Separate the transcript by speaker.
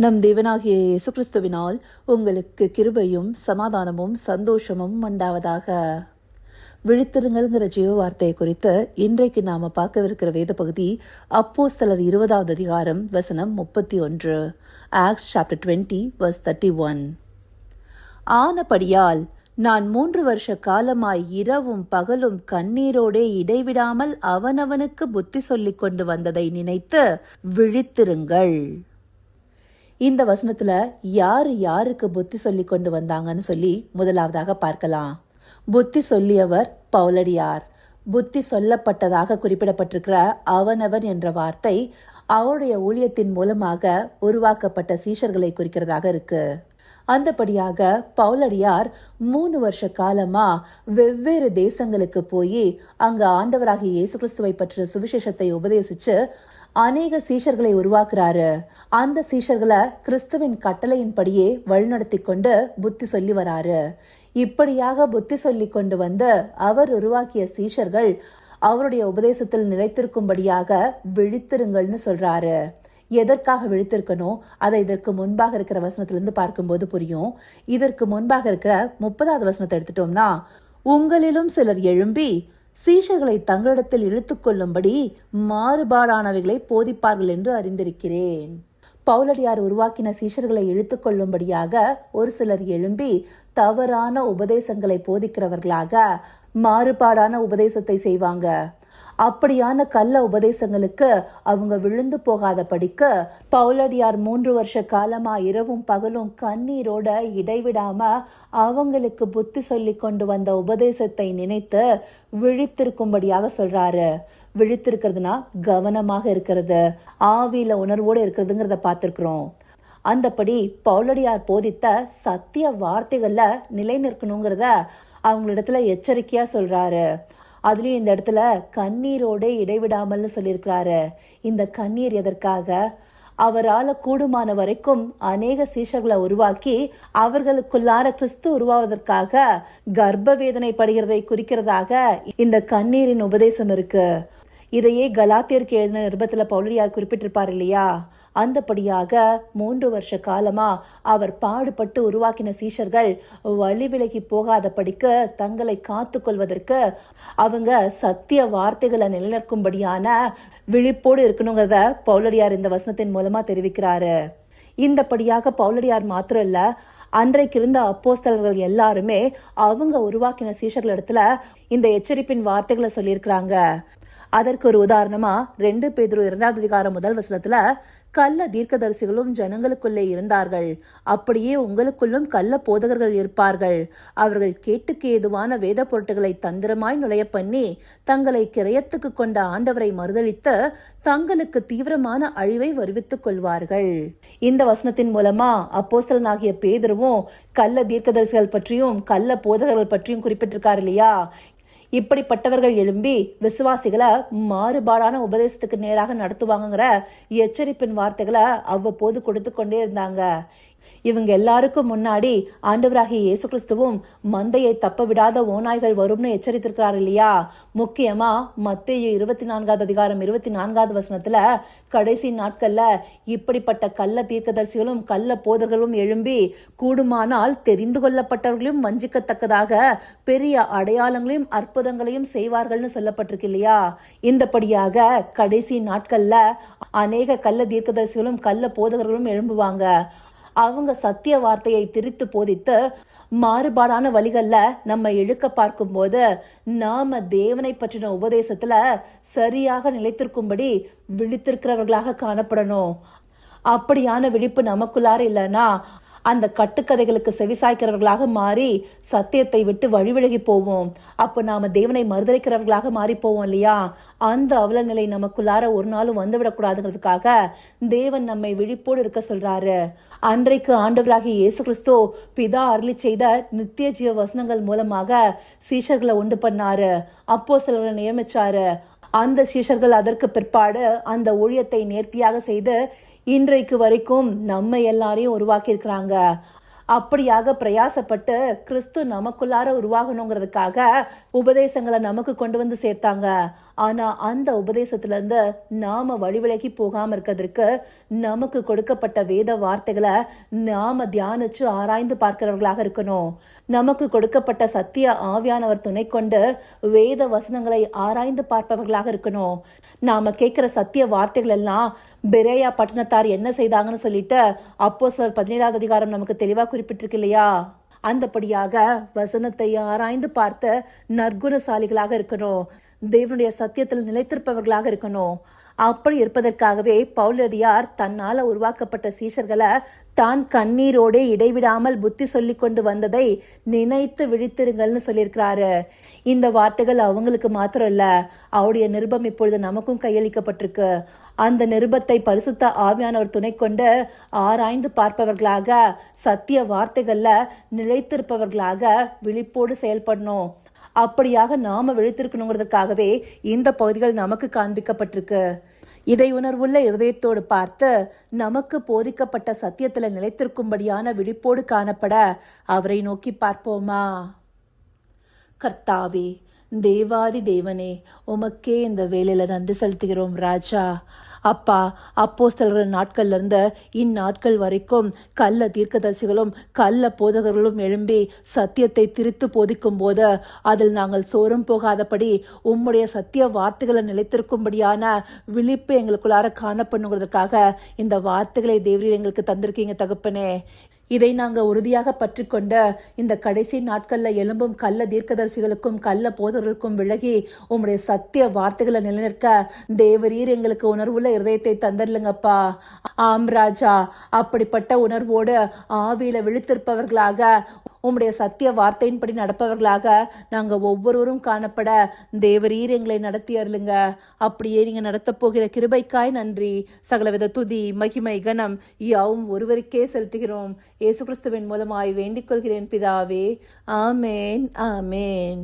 Speaker 1: நம் தேவனாகிய இயேசு கிறிஸ்துவினால் உங்களுக்கு கிருபையும் சமாதானமும் சந்தோஷமும் உண்டாவதாக. விழித்திருங்கள்ங்கிற ஜீவ வார்த்தையை குறித்து இன்றைக்கு நாம பார்க்கவிருக்கிற வேத பகுதி அப்போஸ்தலர் 20வது அதிகாரம் வசனம் 31. Acts chapter 20 verse 31. ஆனபடியால் நான் 3 வருஷ காலமாய் இரவும் பகலும் கண்ணீரோடே இடைவிடாமல் அவனவனுக்கு புத்தி சொல்லிக் கொண்டு வந்ததை நினைத்து விழித்திருங்கள். இந்த வசனத்துல யாருக்கு புத்தி சொல்லி கொண்டு வந்தாங்கன்னு சொல்லி முதலாவதாக பார்க்கலாம். புத்தி சொல்லியவர் பவுலடியார். புத்தி சொல்லப்பட்டதாக குறிப்பிடப்பட்டிருக்கிற அவனவன் என்ற வார்த்தை அவருடைய ஊழியத்தின் மூலமாக உருவாக்கப்பட்ட சீஷர்களை குறிக்கிறதாக இருக்கு. அந்தபடியாக பவுலடியார் 3 வருஷ காலமா வெவ்வேறு தேசங்களுக்கு போய் அங்க ஆண்டவராகிய இயேசு கிறிஸ்துவை பற்றிய சுவிசேஷத்தை உபதேசிச்சு அநேக சீஷர்களை உருவாக்குறாரு. அந்த சீஷர்களை கிறிஸ்துவின் கட்டளையின்படியே வழிநடத்தி கொண்டு புத்தி சொல்லி வராரு. இப்படியாக புத்தி சொல்லி கொண்டு வந்து அவர் உருவாக்கிய சீஷர்கள் அவருடைய உபதேசத்தில் நிலைத்திருக்கும்படியாக விழித்திருங்கள்னு சொல்றாரு. எதற்காக விழித்திருக்கணும் அதை இதற்கு முன்பாக இருக்கிற வசனத்திலிருந்து பார்க்கும்போது புரியும். இதற்கு முன்பாக இருக்கிற 30வது வசனத்தை எடுத்துட்டோம்னா, உங்களிலும் சிலர் எழும்பி சீஷர்களை தங்களிடத்தில் இழுத்துக் கொள்ளும்படி மாறுபாடானவைகளை போதிப்பார்கள் என்று அறிந்திருக்கிறேன். பவுலடியார் உருவாக்கின சீஷர்களை இழுத்துக் கொள்ளும்படியாக ஒரு சிலர் எழும்பி தவறான உபதேசங்களை போதிக்கிறவர்களாக மாறுபாடான உபதேசத்தை செய்வாங்க. அப்படியான கள்ள உபதேசங்களுக்கு அவங்க விழுந்து போகாத படிக்க பவுலடியார் 3 வருஷ காலமா இரவும் பகலும் கண்ணீரோட இடைவிடாம அவங்களுக்கு புத்தி சொல்லி கொண்டு வந்த உபதேசத்தை நினைத்து விழித்திருக்கும்படியாக சொல்றாரு. விழித்திருக்கிறதுனா கவனமாக இருக்கிறது, ஆவியில உணர்வோடு இருக்கிறதுங்கிறத பார்த்திருக்கிறோம். அந்தபடி பவுலடியார் போதித்த சத்திய வார்த்தைகள்ல நிலை நிற்கணுங்கிறத அவங்களிடத்துல எச்சரிக்கையா சொல்றாரு. அதுலயும் இந்த இடத்துல கண்ணீரோட இடைவிடாமல்னு சொல்லியிருக்கிறாரு. இந்த கண்ணீர் எதற்காக? அவரால் கூடுமான வரைக்கும் அநேக சீஷர்களை உருவாக்கி அவர்களுக்குள்ளார கிறிஸ்து உருவாவதற்காக கர்ப்ப வேதனை படுகிறதை குறிக்கிறதாக இந்த கண்ணீரின் உபதேசம் இருக்கு. இதையே கலாத்தியருக்கு எழுதின நிருபத்துல பவுலடியார் குறிப்பிட்டிருப்பார் இல்லையா? அந்தபடியாக 3 வருஷ காலமா அவர் பாடுபட்டு உருவாக்கின சீஷர்கள் வழி விலகி போகாத படிக்க தங்களை காத்து கொள்வதற்கு அவங்க சத்திய வார்த்தைகளை நிலைநிற்கும்படியான விழிப்போடு இருக்கணுங்கிறத பவுலடியார் இந்த வசனத்தின் மூலமா தெரிவிக்கிறாரு. இந்தபடியாக பவுலடியார் மாத்திரம் இல்ல, அன்றைக்கு இருந்த அப்போஸ்தலர்கள் எல்லாருமே அவங்க உருவாக்கின சீஷர்கள் இடத்துல இந்த எச்சரிப்பின் வார்த்தைகளை சொல்லியிருக்கிறாங்க. அதற்கு ஒரு உதாரணமா 2 பேதுரு 2வது அதிகாரம் 1 வசனத்துல கள்ள தீர்க்கதரிசிகளும் ஜனங்களுக்குள்ளே இருந்தார்கள், அப்படியே உங்களுக்குள்ளும் கள்ள போதகர்கள் இருப்பார்கள். அவர்கள் கேட்டுக்கு ஏதுவான வேத பொருட்களை தந்திரமாய் நுழைய பண்ணி தங்களை கிரயத்துக்கு கொண்ட ஆண்டவரை மறுதளித்து தங்களுக்கு தீவிரமான அழிவை வருவித்துக் கொள்வார்கள். இந்த வசனத்தின் மூலமா அப்போஸ்தலனாகிய பேதுருவும் கள்ள தீர்க்கதரிசிகள் பற்றியும் கள்ள போதகர்கள் பற்றியும் குறிப்பிட்டிருக்காரு இல்லையா? இப்படிப்பட்டவர்கள் எழும்பி விசுவாசிகளை மாறுபாடான உபதேசத்துக்கு நேராக நடத்துவாங்கிற எச்சரிப்பின் வார்த்தைகளை அவ்வப்போது கொடுத்து கொண்டே இருந்தாங்க. இவங்க எல்லாருக்கும் முன்னாடி ஆண்டவராகிய இயேசு கிறிஸ்துவும் மந்தையை தப்ப விடாத ஓநாய்கள் வரும்னு எச்சரித்திருக்கிறார் இல்லையா? முக்கியமா மத்தேயு 24வது அதிகாரம் 24வது வசனத்துல கடைசி நாட்கள்ல இப்படிப்பட்ட கள்ள தீர்க்கதரிசிகளும் கள்ள போதர்களும் எழும்பி கூடுமானால் தெரிந்து கொள்ளப்பட்டவர்களையும் வஞ்சிக்கத்தக்கதாக பெரிய அடையாளங்களையும் அற்புதங்களையும் செய்வார்கள்னு சொல்லப்பட்டிருக்கு இல்லையா? இந்தபடியாக கடைசி நாட்கள்ல அநேக கள்ள தீர்க்கதரிசிகளும் கள்ள போதகர்களும் எழும்புவாங்க. அவங்க சத்திய வார்த்தையை திரித்து போதித்து மாறுபாடான வழிகள்ல நம்ம இழுக்க பார்க்கும் போது நாம தேவனை பற்றின உபதேசத்துல சரியாக நிலைத்திருக்கும்படி விழித்திருக்கிறவர்களாக காணப்படணும். அப்படியான விழிப்பு நமக்குள்ளார இல்லைன்னா அந்த கட்டுக்கதைகளுக்கு செவிசாய்க்கிறவர்களாக மாறி சத்தியத்தை விட்டு வழிவிலகி போவோம். அப்போ நாம தேவனை மறுதளிக்கிறவர்களாக மாறி போவோம் இல்லையா? அந்த அவல நிலை நமக்குள்ளார ஒரு நாளும் வந்துவிடக்கூடாதுங்கிறதுக்காக தேவன் நம்மை விழிப்போடு இருக்க சொல்றாரு. அன்றைக்கு ஆண்டவராகிய இயேசு கிறிஸ்து பிதா அருளி செய்த நித்திய ஜீவ வசனங்கள் மூலமாக சீஷர்களை உண்டு பண்ணாரு, அப்போஸ்தலர்களை நியமிச்சாரு. அந்த சீஷர்கள் அதற்கு பிற்பாடு அந்த ஊழியத்தை நேர்த்தியாக செய்து இன்றைக்கு வரைக்கும் நம்ம எல்லாரையும் உருவாக்கி இருக்கிறாங்க. அப்படியாக பிரயாசப்பட்டு கிறிஸ்து நமக்குள்ளார உருவாகணுங்கிறதுக்காக உபதேசங்களை நமக்கு கொண்டு வந்து சேர்த்தாங்க. ஆனா அந்த உபதேசத்துல இருந்து நாம வழிவிலகி போகாம இருக்கிறதுக்கு நமக்கு கொடுக்கப்பட்ட வேத வார்த்தைகளை நாம தியானிச்சு ஆராய்ந்து பார்க்கிறவர்களாக இருக்கணும். நமக்கு கொடுக்கப்பட்ட சத்திய ஆவியானவர் துணை கொண்டு வேத வசனங்களை ஆராய்ந்து பார்ப்பவர்களாக இருக்கணும். நாம கேட்கிற சத்திய வார்த்தைகள் எல்லாம் பெரேயா பட்டணத்தார் என்ன செய்தாங்கன்னு சொல்லிட்டு அப்போஸ்தலர் 17ஆவது அதிகாரம் நமக்கு தெளிவா குறிப்பிட்டிருக்கு இல்லையா? அந்தபடியாக வசனத்தை ஆராய்ந்து பார்த்த நற்குணசாலிகளாக இருக்கணும். தேவனுடைய சத்தியத்தில் நிலைத்திருப்பவர்களாக இருக்கணும். அப்படி இருப்பதற்காகவே பவுலடியார் தன்னால உருவாக்கப்பட்ட சீஷர்களை தான் கண்ணீரோடே இடைவிடாமல் புத்தி சொல்லி கொண்டு வந்ததை நினைத்து விழித்திருங்கள்னு சொல்லியிருக்கிறாரு. இந்த வார்த்தைகள் அவங்களுக்கு மாத்திரம் இல்ல, அவருடைய நிருபம் இப்பொழுது நமக்கும் கையளிக்கப்பட்டிருக்கு. அந்த நிருபத்தை பரிசுத்த ஆவியானவர் துணை கொண்டு ஆராய்ந்து பார்ப்பவர்களாக, சத்திய வார்த்தைகள்ல நிலைத்திருப்பவர்களாக விழிப்போடு செயல்படணும். அப்படியாக நாம விழித்திருக்கணுங்கிறதுக்காகவே இந்த பகுதிகள் நமக்கு காண்பிக்கப்பட்டிருக்கு. இதை உணர்வுள்ள இருதயத்தோடு பார்த்து நமக்கு போதிக்கப்பட்ட சத்தியத்துல நிலைத்திருக்கும்படியான விழிப்போடு காணப்பட அவரை நோக்கி பார்ப்போமா? கர்த்தாவே, தேவாதி தேவனே, உமக்கே இந்த வேலையில நன்றி செலுத்துகிறோம் ராஜா. அப்பா, அப்போஸ்தலர்கள் நாட்கள்ல இருந்து இந்நாட்கள் வரைக்கும் கள்ள தீர்க்கதரிசிகளும் கள்ள போதகர்களும் எழும்பி சத்தியத்தை திரித்து போதிக்கும் போது அதில் நாங்கள் சோரம் போகாதபடி உம்முடைய சத்திய வார்த்தைகளை நிலைத்திருக்கும்படியான விழிப்பு எங்களுக்குள்ளார காணப்பண்ணுங்கிறதுக்காக இந்த வார்த்தைகளை தேவரீர் எங்களுக்கு தந்திருக்கீங்க தகப்பனே. இதை நாங்கள் உறுதியாக பற்றி கொண்ட இந்த கடைசி நாட்கள்ல எழும்பும் கள்ள தீர்க்கதரிசிகளுக்கும் கள்ள போதர்களுக்கும் விலகி உம்முடைய சத்திய வார்த்தைகளை நிலைநிற்க தேவரீர் எங்களுக்கு உணர்வுள்ள இருதயத்தை தந்தரலுங்கப்பா. ஆம் ராஜா, அப்படிப்பட்ட உணர்வோடு ஆவியில விழித்திருப்பவர்களாக உம்முடைய சத்திய வார்த்தையின்படி நடப்பவர்களாக நாங்க ஒவ்வொருவரும் காணப்பட தேவரீர் எங்களை நடத்தி அருளுங்க. அப்படியே நீங்க நடத்த போகிற கிருபைக்காய் நன்றி. சகலவித துதி மகிமை கனம் யாவும் ஒருவருக்கே செலுத்துகிறோம். இயேசு கிறிஸ்துவின் மூலமாய் வேண்டிக் கொள்கிறேன் பிதாவே. ஆமேன், ஆமேன்.